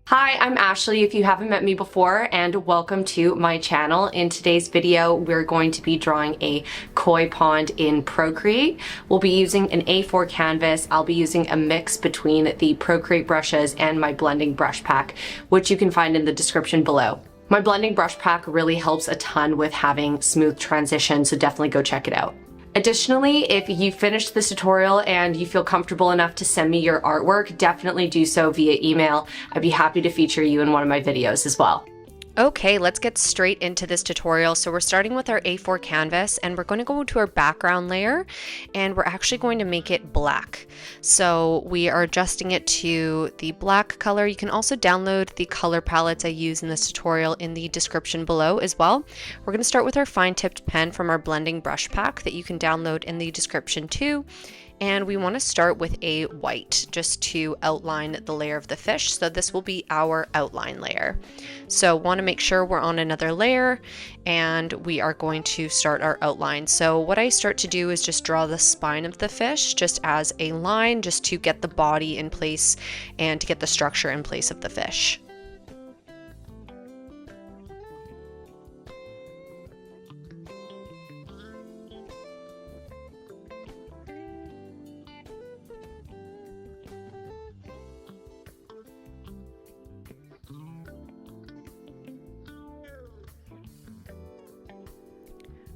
Hi, I'm Ashley if you haven't met me before, and welcome to my channel. In today's video, we're going to be drawing a koi pond in Procreate. We'll be using an A4 canvas. I'll be using a mix between the Procreate brushes and my blending brush pack, which you can find in the description below. My blending brush pack really helps a ton with having smooth transitions, so definitely go check it out. Additionally, if you finished this tutorial and you feel comfortable enough to send me your artwork, definitely do so via email. I'd be happy to feature you in one of my videos as well. Okay, let's get straight into this tutorial. So we're starting with our A4 canvas and we're going to go to our background layer and we're actually going to make it black. So we are adjusting it to the black color. You can also download the color palettes I use in this tutorial in the description below as well. We're going to start with our fine tipped pen from our blending brush pack that you can download in the description too. And we want to start with a white just to outline the layer of the fish. So this will be our outline layer. So want to make sure we're on another layer and we are going to start our outline. So what I start to do is just draw the spine of the fish just as a line, just to get the body in place and to get the structure in place of the fish.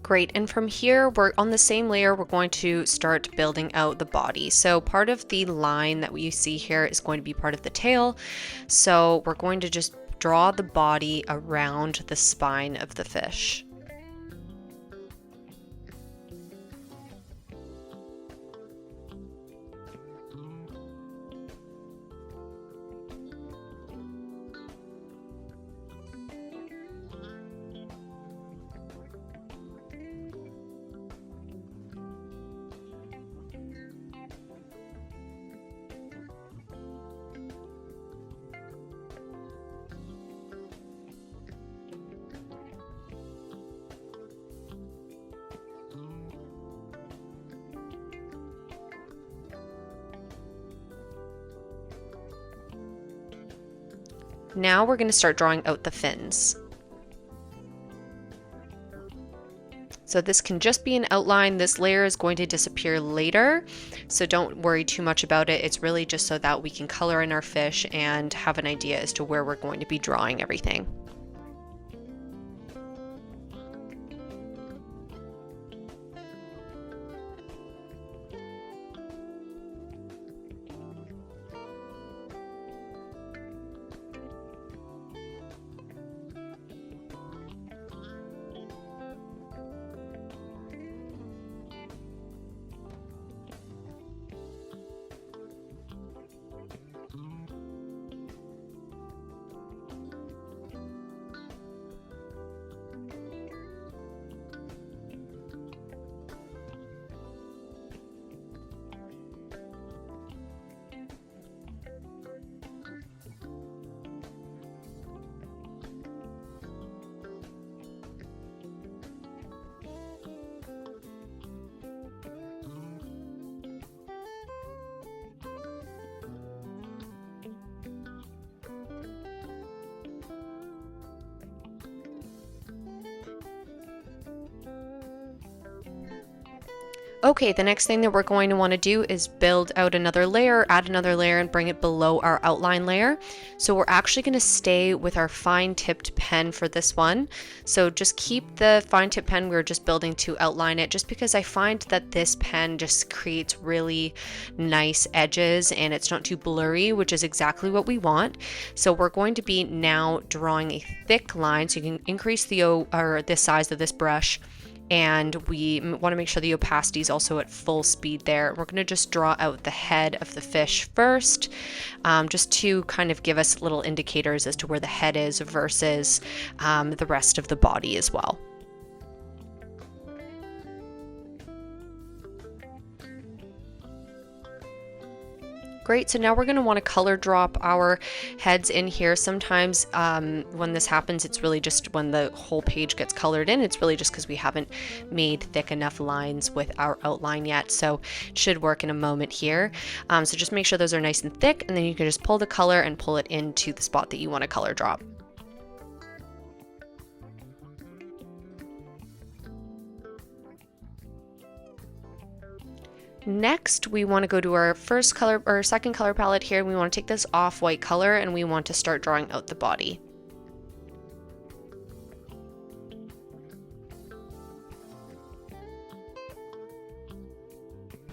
Great, and from here, we're on the same layer, we're going to start building out the body. So part of the line that you see here is going to be part of the tail. So we're going to just draw the body around the spine of the fish. Now we're going to start drawing out the fins. So this can just be an outline. This layer is going to disappear later, so don't worry too much about it. It's really just so that we can color in our fish and have an idea as to where we're going to be drawing everything. Okay, the next thing that we're going to want to do is build out another layer, add another layer, and bring it below our outline layer. So we're actually going to stay with our fine tipped pen for this one. So just keep the fine tipped pen we were just building to outline it, just because I find that this pen just creates really nice edges and it's not too blurry, which is exactly what we want. So we're going to be now drawing a thick line, so you can increase the size of this brush. And we want to make sure the opacity is also at full speed there. We're going to just draw out the head of the fish first, just to kind of give us little indicators as to where the head is versus the rest of the body as well. Great, so now we're going to want to color drop our heads in here. Sometimes when this happens, it's really just when the whole page gets colored in, it's really just because we haven't made thick enough lines with our outline yet. So it should work in a moment here. So just make sure those are nice and thick, and then you can just pull the color and pull it into the spot that you want to color drop. Next, we want to go to our first color or second color palette here. We want to take this off-white color and we want to start drawing out the body.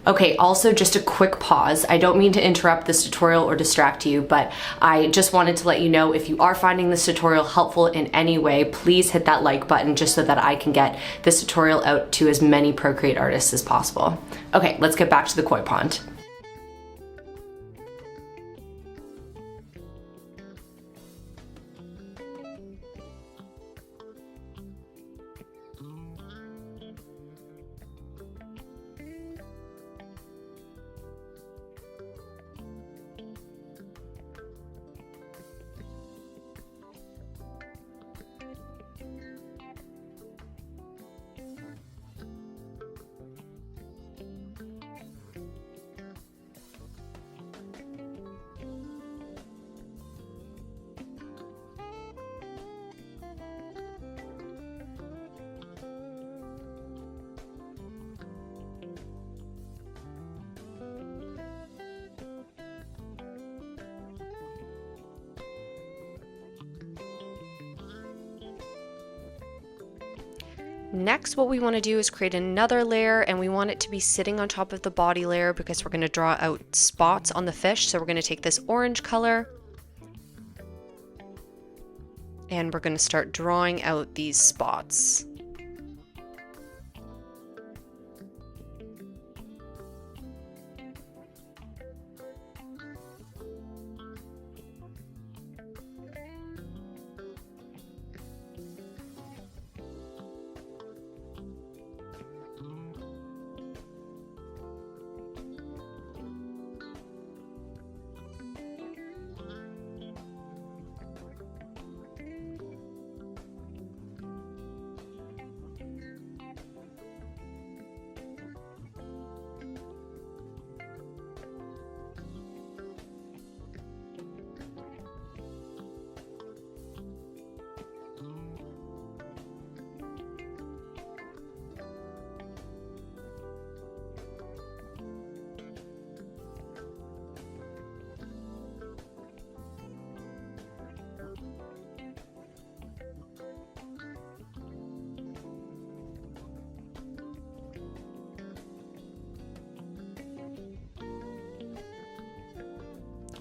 Okay, also just a quick pause. I don't mean to interrupt this tutorial or distract you, but I just wanted to let you know if you are finding this tutorial helpful in any way, please hit that like button just so that I can get this tutorial out to as many Procreate artists as possible. Okay, let's get back to the koi pond. Next, what we want to do is create another layer, and we want it to be sitting on top of the body layer because we're going to draw out spots on the fish. So we're going to take this orange color and we're going to start drawing out these spots.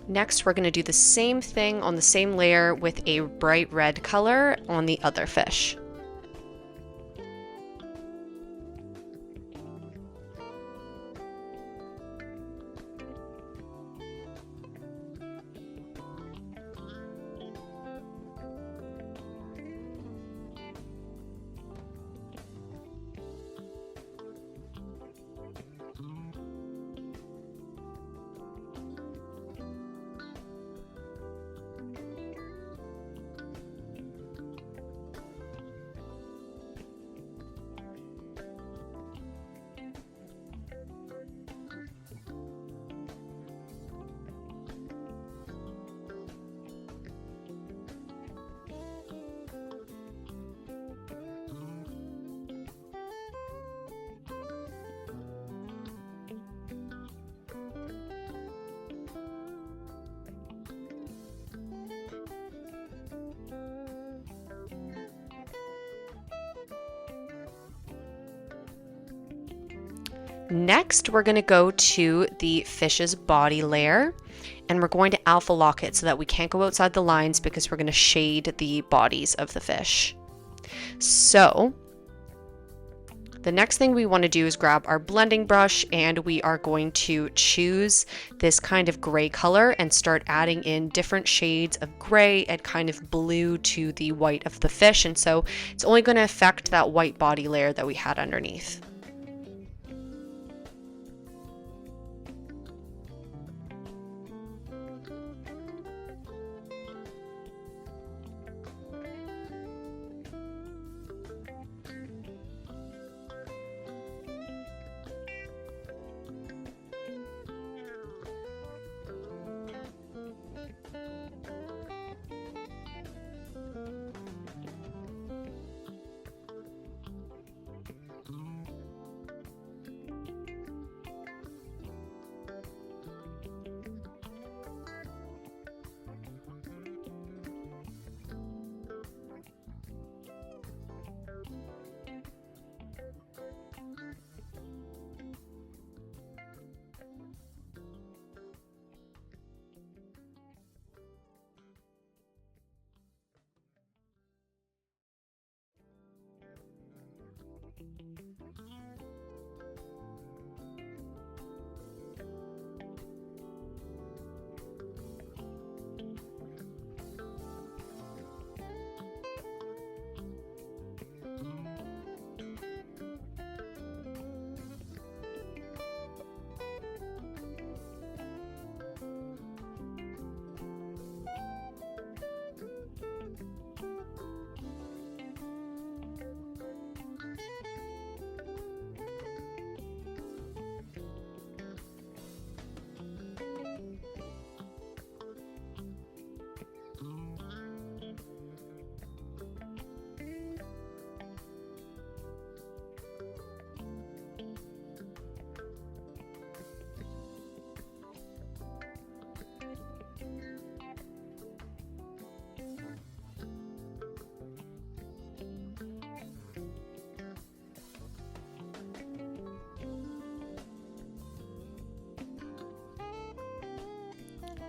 Next, we're going to do the same thing on the same layer with a bright red color on the other fish. Next, we're going to go to the fish's body layer, and we're going to alpha lock it so that we can't go outside the lines because we're going to shade the bodies of the fish. So the next thing we want to do is grab our blending brush, and we are going to choose this kind of gray color and start adding in different shades of gray and kind of blue to the white of the fish. And so it's only going to affect that white body layer that we had underneath.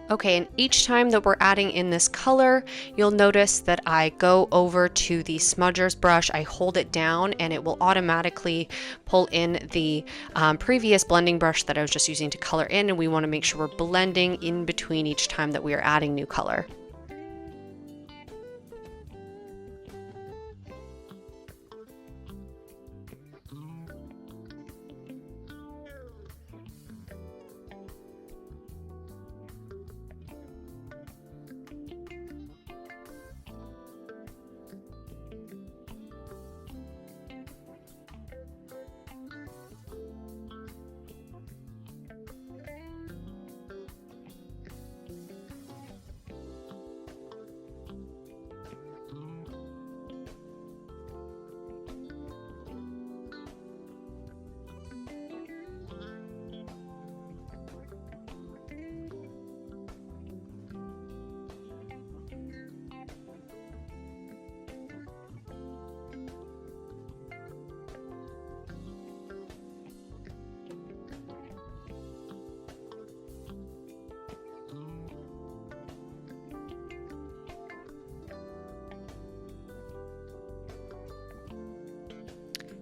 Okay, and each time that we're adding in this color, you'll notice that I go over to the smudgers brush, I hold it down, and it will automatically pull in the previous blending brush that I was just using to color in, and we want to make sure we're blending in between each time that we are adding new color.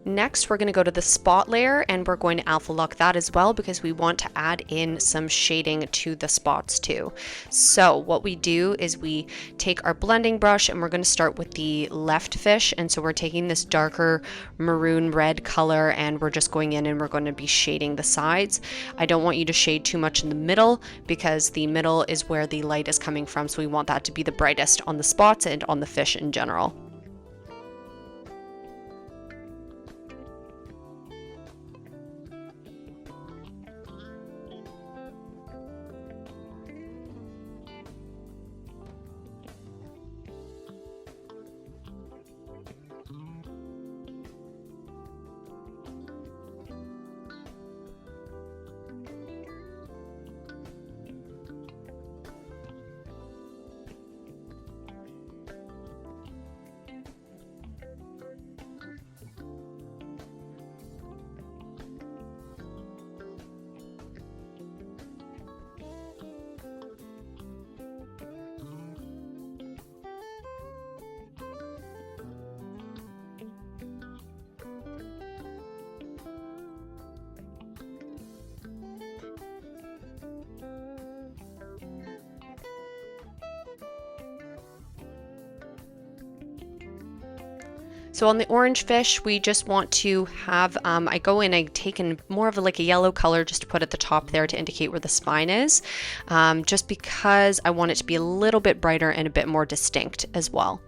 Next, we're going to go to the spot layer and we're going to alpha lock that as well because we want to add in some shading to the spots too. So what we do is we take our blending brush and we're going to start with the left fish. And so we're taking this darker maroon red color and we're just going in and we're going to be shading the sides. I don't want you to shade too much in the middle because the middle is where the light is coming from. So we want that to be the brightest on the spots and on the fish in general. So on the orange fish, we just want to have, I go in, I take in more of like a yellow color just to put at the top there to indicate where the spine is, just because I want it to be a little bit brighter and a bit more distinct as well.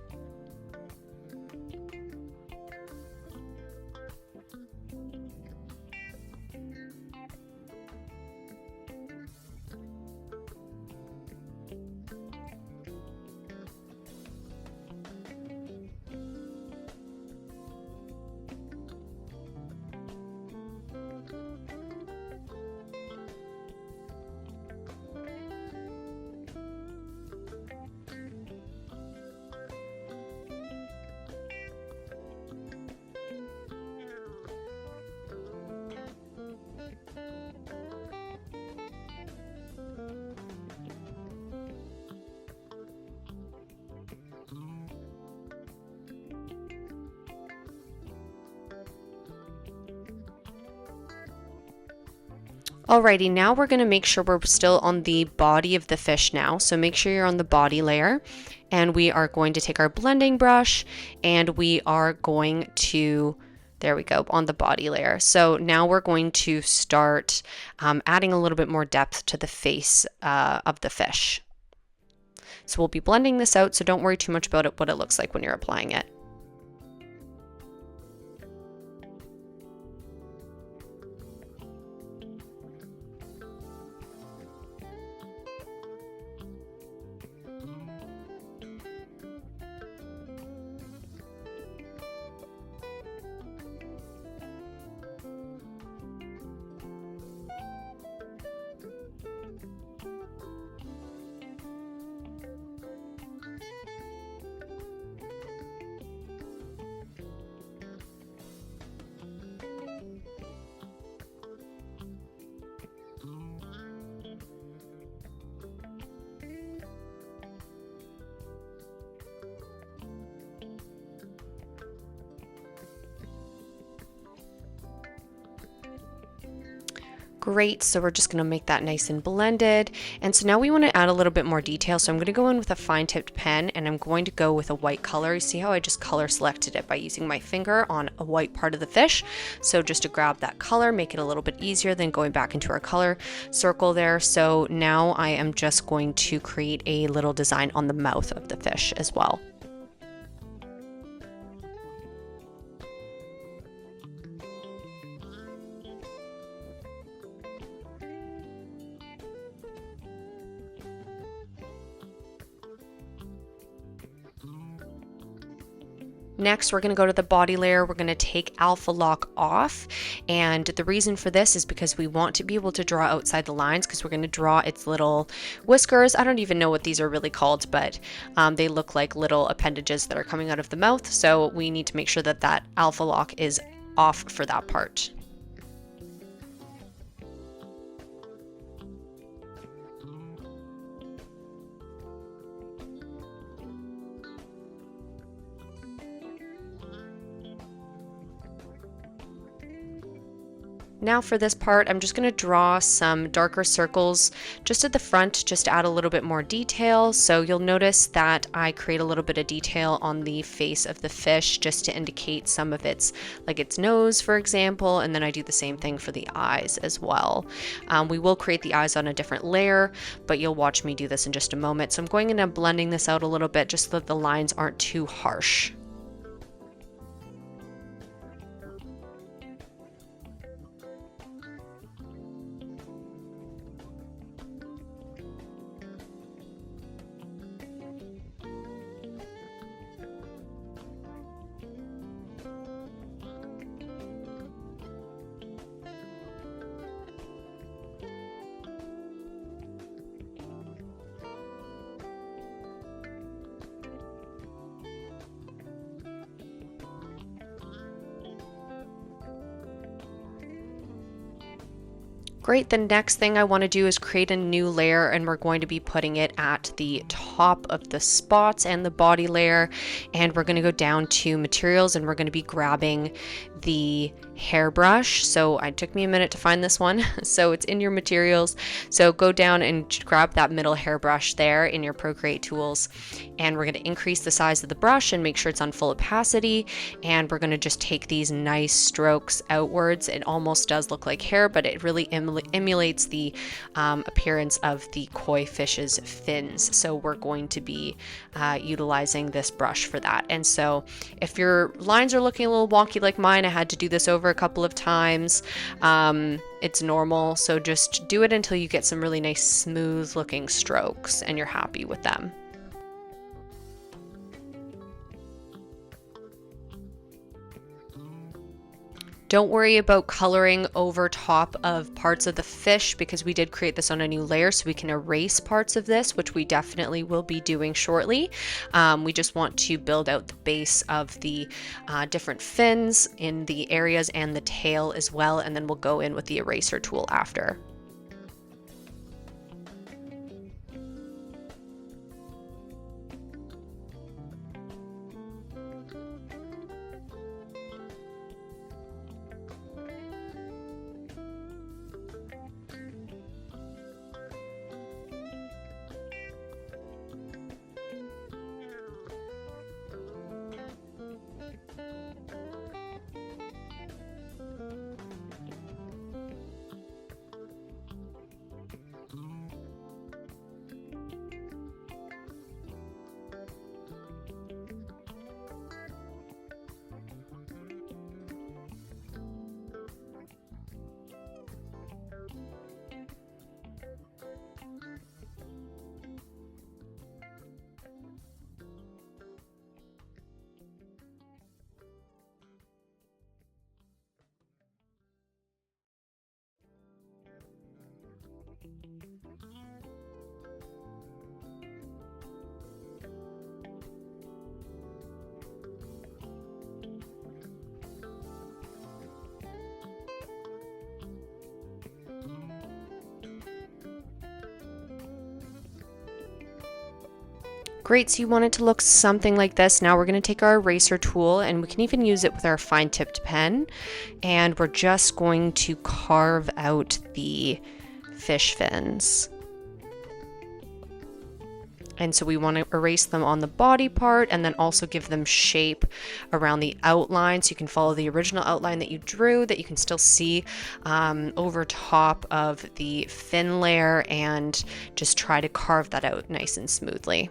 Alrighty, now we're going to make sure we're still on the body of the fish now. So make sure you're on the body layer, and we are going to take our blending brush and we are going to, there we go, on the body layer. So now we're going to start adding a little bit more depth to the face of the fish. So we'll be blending this out, so don't worry too much about what it looks like when you're applying it. Great, so we're just going to make that nice and blended. And so now we want to add a little bit more detail. So I'm going to go in with a fine tipped pen and I'm going to go with a white color. You see how I just color selected it by using my finger on a white part of the fish. So just to grab that color, make it a little bit easier than going back into our color circle there. So now I am just going to create a little design on the mouth of the fish as well. Next, we're going to go to the body layer. We're going to take alpha lock off. And the reason for this is because we want to be able to draw outside the lines, because we're going to draw its little whiskers. I don't even know what these are really called, but they look like little appendages that are coming out of the mouth. So we need to make sure that that alpha lock is off for that part. Now for this part, I'm just going to draw some darker circles just at the front, just to add a little bit more detail. So you'll notice that I create a little bit of detail on the face of the fish just to indicate some of its, like its nose, for example, and then I do the same thing for the eyes as well. We will create the eyes on a different layer, but you'll watch me do this in just a moment. So I'm going in and blending this out a little bit just so that the lines aren't too harsh. Great, the next thing I want to do is create a new layer, and we're going to be putting it at the top of the spots and the body layer, and we're going to go down to materials and we're going to be grabbing the hairbrush. So it took me a minute to find this one, so it's in your materials. So go down and grab that middle hairbrush there in your Procreate tools, and we're going to increase the size of the brush and make sure it's on full opacity, and we're going to just take these nice strokes outwards. It almost does look like hair, but it really emulates the appearance of the koi fish's fins. So we're going to be utilizing this brush for that. And so if your lines are looking a little wonky like mine, I had to do this over a couple of times. It's normal, so just do it until you get some really nice smooth looking strokes and you're happy with them. Don't worry about coloring over top of parts of the fish, because we did create this on a new layer, so we can erase parts of this, which we definitely will be doing shortly. We just want to build out the base of the different fins in the areas and the tail as well, and then we'll go in with the eraser tool after. Great, so you want it to look something like this. Now we're going to take our eraser tool, and we can even use it with our fine tipped pen, and we're just going to carve out the fish fins. And so we want to erase them on the body part and then also give them shape around the outline, so you can follow the original outline that you drew, that you can still see over top of the fin layer, and just try to carve that out nice and smoothly.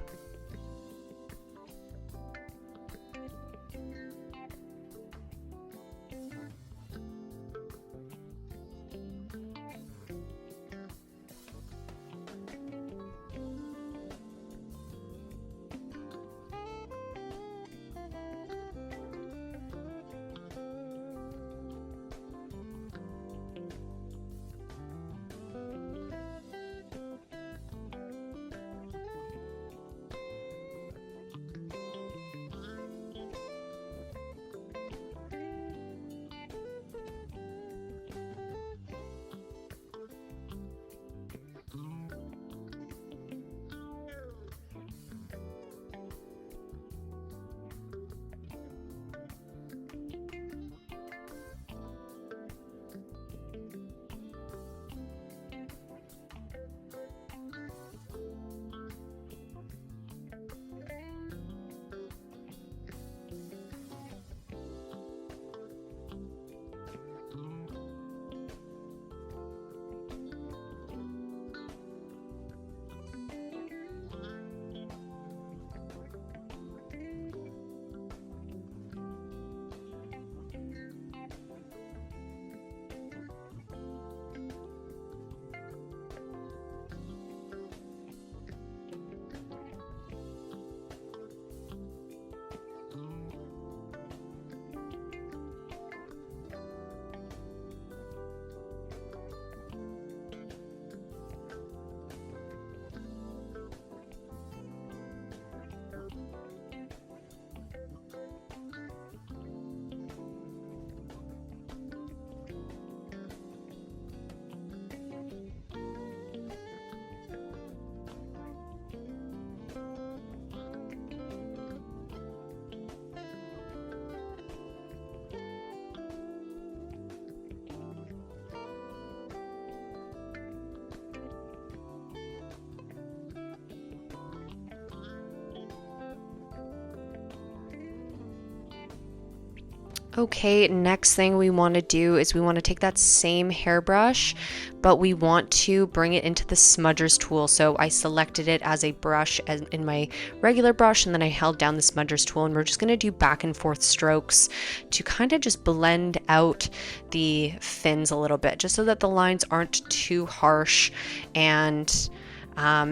Okay, next thing we want to do is we want to take that same hairbrush, but we want to bring it into the smudgers tool. So I selected it as a brush in my regular brush, and then I held down the smudgers tool, and we're just going to do back and forth strokes to kind of just blend out the fins a little bit, just so that the lines aren't too harsh, and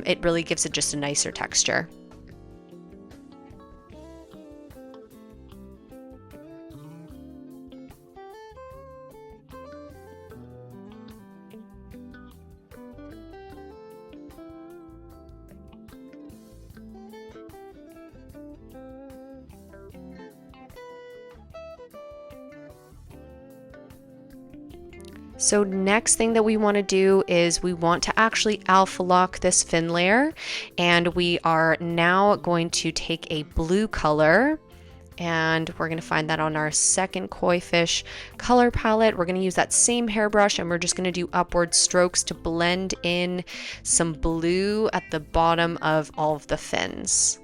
it really gives it just a nicer texture. So next thing that we want to do is we want to actually alpha lock this fin layer, and we are now going to take a blue color, and we're going to find that on our second koi fish color palette. We're going to use that same hairbrush, and we're just going to do upward strokes to blend in some blue at the bottom of all of the fins.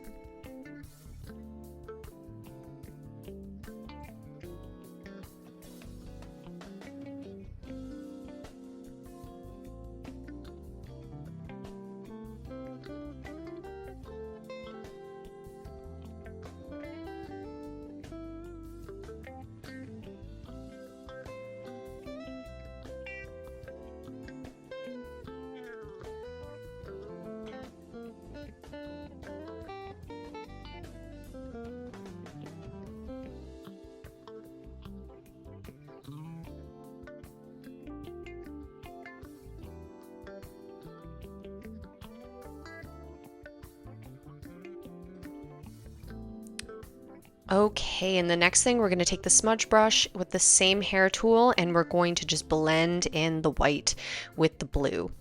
Okay, and the next thing, we're going to take the smudge brush with the same hair tool, and we're going to just blend in the white with the blue.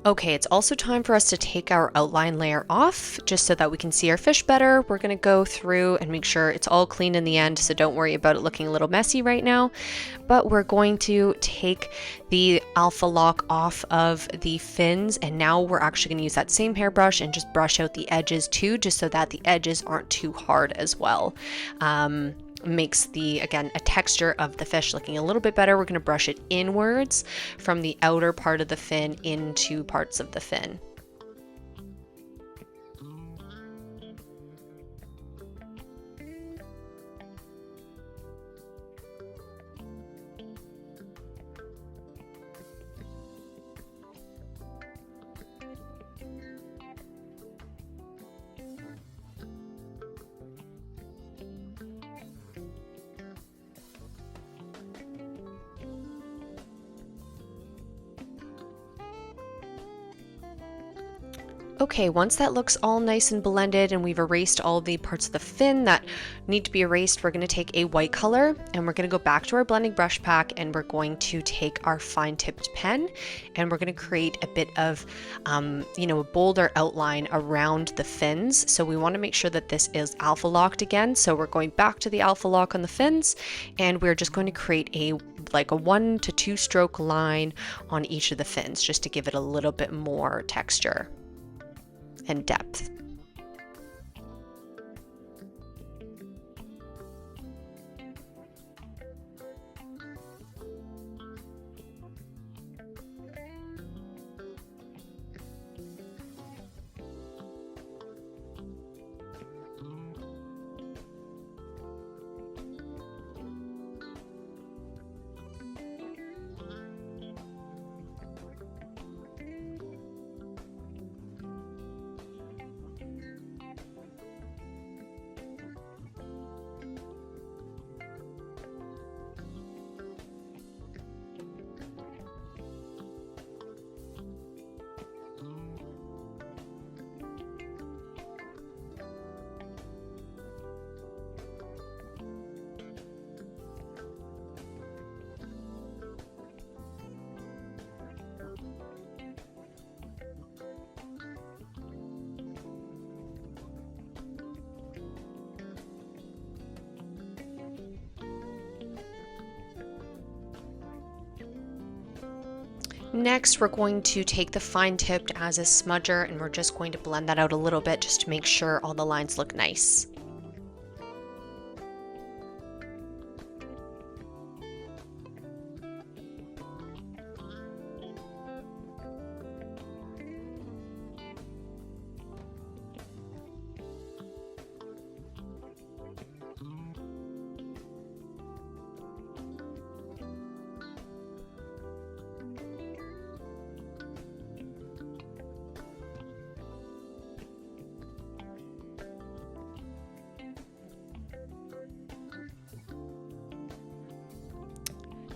Okay, it's also time for us to take our outline layer off just so that we can see our fish better. We're going to go through and make sure it's all clean in the end, so don't worry about it looking a little messy right now. But we're going to take the alpha lock off of the fins, and now we're actually going to use that same hairbrush and just brush out the edges too, just so that the edges aren't too hard as well. Makes the, again, a texture of the fish looking a little bit better. We're going to brush it inwards from the outer part of the fin into parts of the fin. Okay, once that looks all nice and blended and we've erased all the parts of the fin that need to be erased, we're going to take a white color and we're going to go back to our blending brush pack, and we're going to take our fine tipped pen and we're going to create a bit of, a bolder outline around the fins. So we want to make sure that this is alpha locked again. So we're going back to the alpha lock on the fins, and we're just going to create a 1 to 2 stroke line on each of the fins just to give it a little bit more texture and depth. Next, we're going to take the fine tipped as a smudger and we're just going to blend that out a little bit just to make sure all the lines look nice.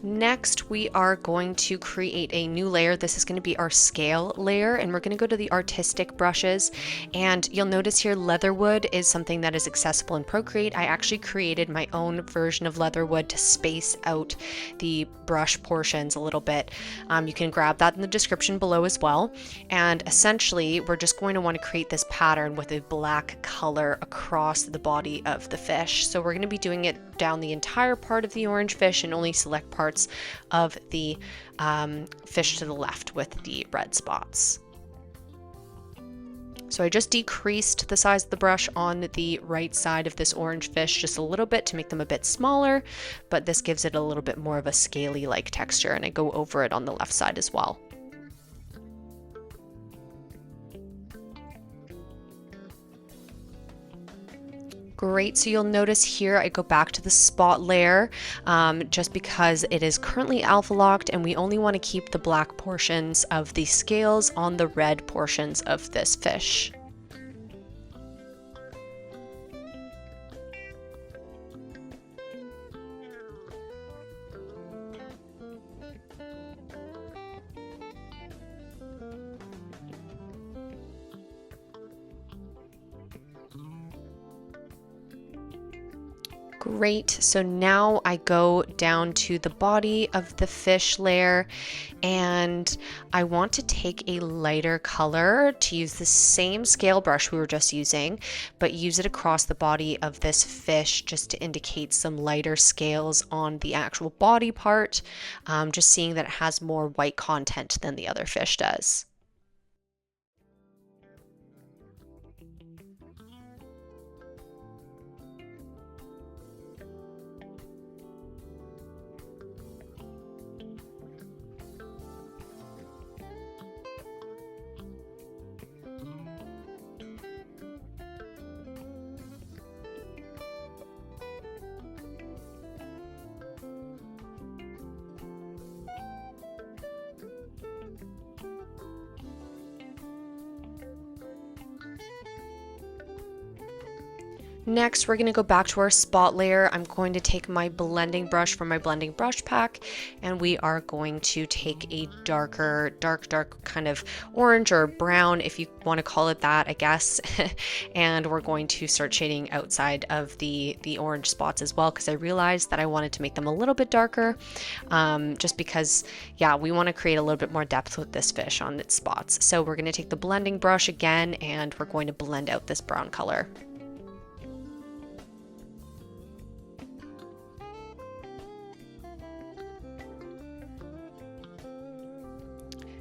Next, we are going to create a new layer. This is going to be our scale layer, and we're going to go to the artistic brushes, and you'll notice here leatherwood is something that is accessible in Procreate. I actually created my own version of leatherwood to space out the brush portions a little bit. You can grab that in the description below as well. And essentially, we're just going to want to create this pattern with a black color across the body of the fish. So we're going to be doing it down the entire part of the orange fish and only select parts of the fish to the left with the red spots. So I just decreased the size of the brush on the right side of this orange fish just a little bit to make them a bit smaller, but this gives it a little bit more of a scaly-like texture, and I go over it on the left side as well. Great, so you'll notice here I go back to the spot layer just because it is currently alpha locked and we only want to keep the black portions of the scales on the red portions of this fish. Great, so now I go down to the body of the fish layer and I want to take a lighter color to use the same scale brush we were just using, but use it across the body of this fish just to indicate some lighter scales on the actual body part, just seeing that it has more white content than the other fish does. Next, we're going to go back to our spot layer. I'm going to take my blending brush from my blending brush pack, and we are going to take a darker, dark kind of orange or brown, if you want to call it that, I guess. And we're going to start shading outside of the orange spots as well, because I realized that I wanted to make them a little bit darker, just because, yeah, we want to create a little bit more depth with this fish on its spots. So we're going to take the blending brush again, and we're going to blend out this brown color.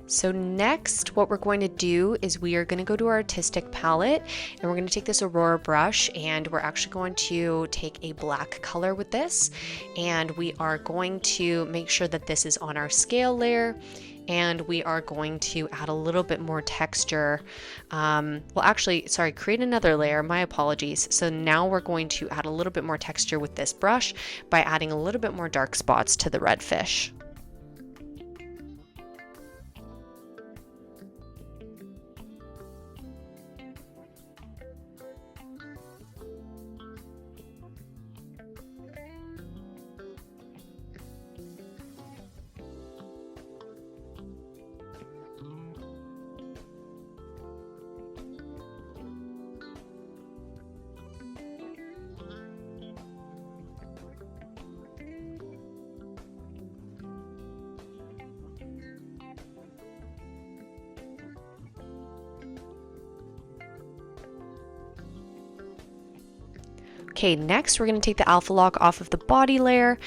So next, what we're going to do is we are going to go to our artistic palette, and we're going to take this Aurora brush, and we're actually going to take a black color with this, and we are going to make sure that this is on our scale layer, and we are going to add a little bit more texture. Well, actually, sorry, create another layer, my apologies. So now we're going to add a little bit more texture with this brush by adding a little bit more dark spots to the red fish. Okay, next we're going to take the alpha lock off of the body layer,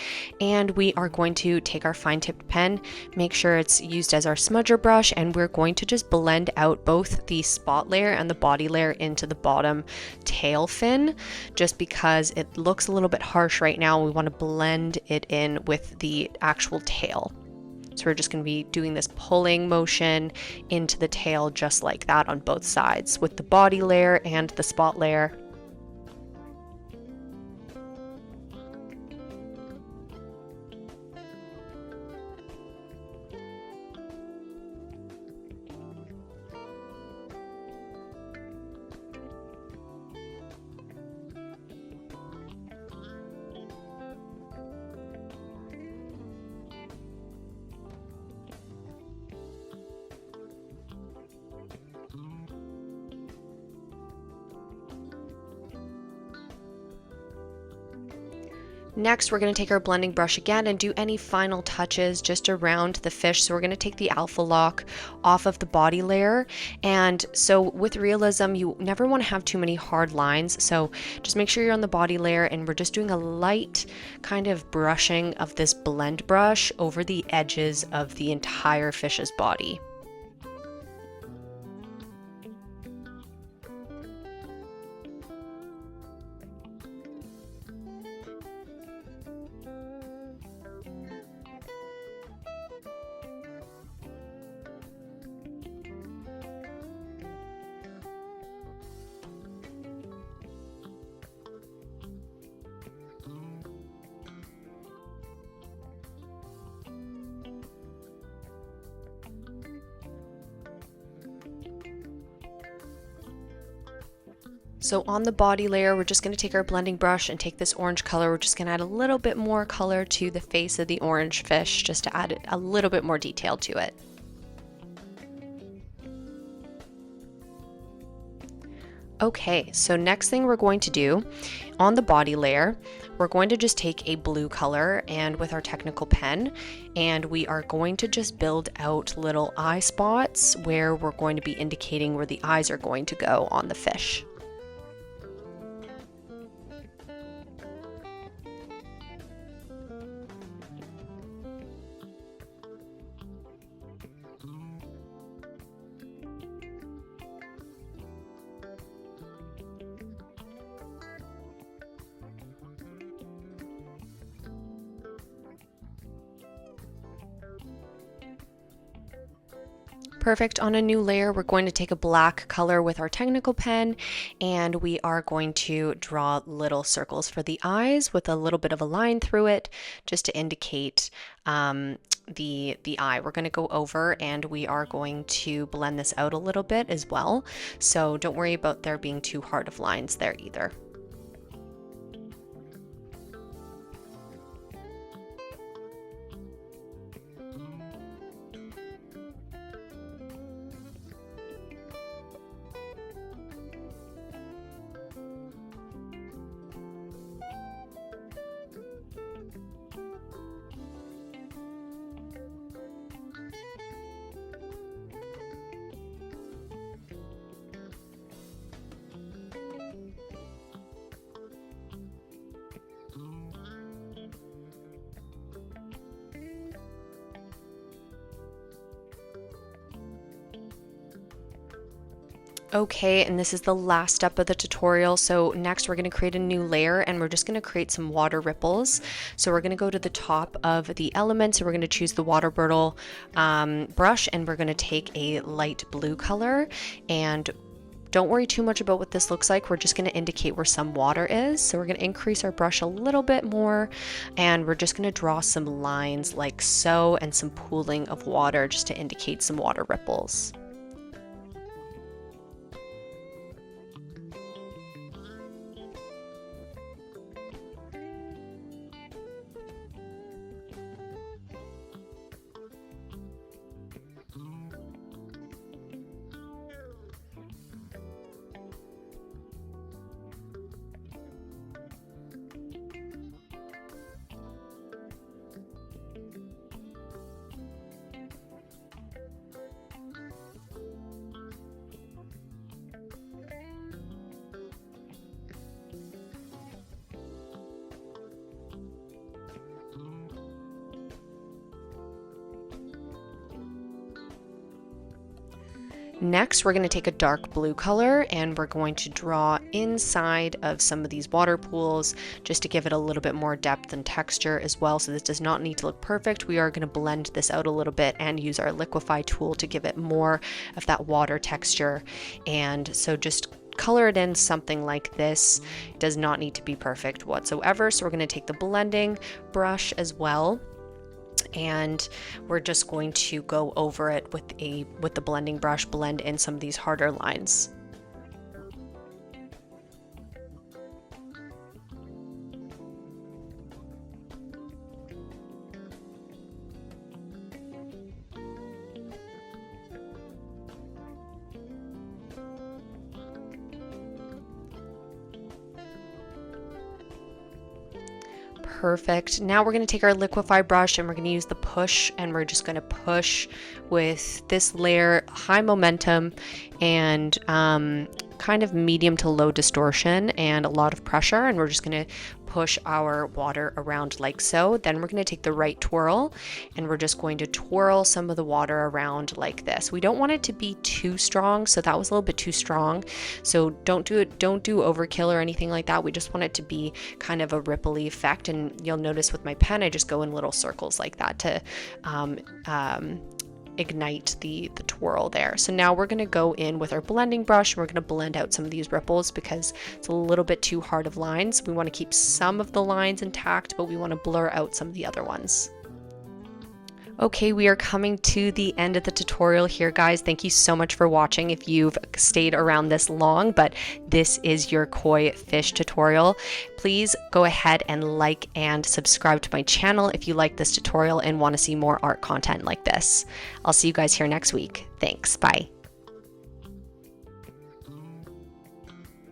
and we are going to take our fine tipped pen, make sure it's used as our smudger brush, and we're going to just blend out both the spot layer and the body layer into the bottom tail fin, just because it looks a little bit harsh right now. We want to blend it in with the actual tail. So we're just going to be doing this pulling motion into the tail just like that on both sides with the body layer and the spot layer. Next, we're going to take our blending brush again and do any final touches just around the fish. So we're going to take the alpha lock off of the body layer. And so with realism, you never want to have too many hard lines. So just make sure you're on the body layer, and we're just doing a light kind of brushing of this blend brush over the edges of the entire fish's body. So on the body layer, we're just going to take our blending brush and take this orange color. We're just going to add a little bit more color to the face of the orange fish, just to add a little bit more detail to it. Okay, so next thing we're going to do on the body layer, we're going to just take a blue color and with our technical pen, and we are going to just build out little eye spots where we're going to be indicating where the eyes are going to go on the fish. Perfect. On a new layer, we're going to take a black color with our technical pen, and we are going to draw little circles for the eyes with a little bit of a line through it, just to indicate the eye. We're going to go over and we are going to blend this out a little bit as well. So don't worry about there being too hard of lines there either. Okay, and this is the last step of the tutorial. So next we're going to create a new layer, and we're just going to create some water ripples. So we're going to go to the top of the elements, and we're going to choose the water brittle brush, and we're going to take a light blue color. And don't worry too much about what this looks like. We're just going to indicate where some water is. So we're going to increase our brush a little bit more, and we're just going to draw some lines like so, and some pooling of water just to indicate some water ripples. Next, we're going to take a dark blue color, and we're going to draw inside of some of these water pools just to give it a little bit more depth and texture as well. So this does not need to look perfect. We are going to blend this out a little bit and use our liquify tool to give it more of that water texture. And so just color it in something like this. It does not need to be perfect whatsoever. So we're going to take the blending brush as well, and we're just going to go over it with the blending brush, blend in some of these harder lines. Perfect. Now we're going to take our liquify brush, and we're going to use the push, and we're just going to push with this layer, high momentum and kind of medium to low distortion and a lot of pressure, and we're just going to push our water around like so. Then we're going to take the right twirl, and we're just going to twirl some of the water around like this. We don't want it to be too strong, so that was a little bit too strong. So don't do overkill or anything like that. We just want it to be kind of a ripply effect, and you'll notice with my pen I just go in little circles like that to ignite the twirl there. So now we're going to go in with our blending brush, and we're going to blend out some of these ripples because it's a little bit too hard of lines. We want to keep some of the lines intact, but we want to blur out some of the other ones. Okay, we are coming to the end of the tutorial here, guys. Thank you so much for watching if you've stayed around this long, but this is your koi fish tutorial. Please go ahead and like and subscribe to my channel if you like this tutorial and want to see more art content like this. I'll see you guys here next week. Thanks, bye.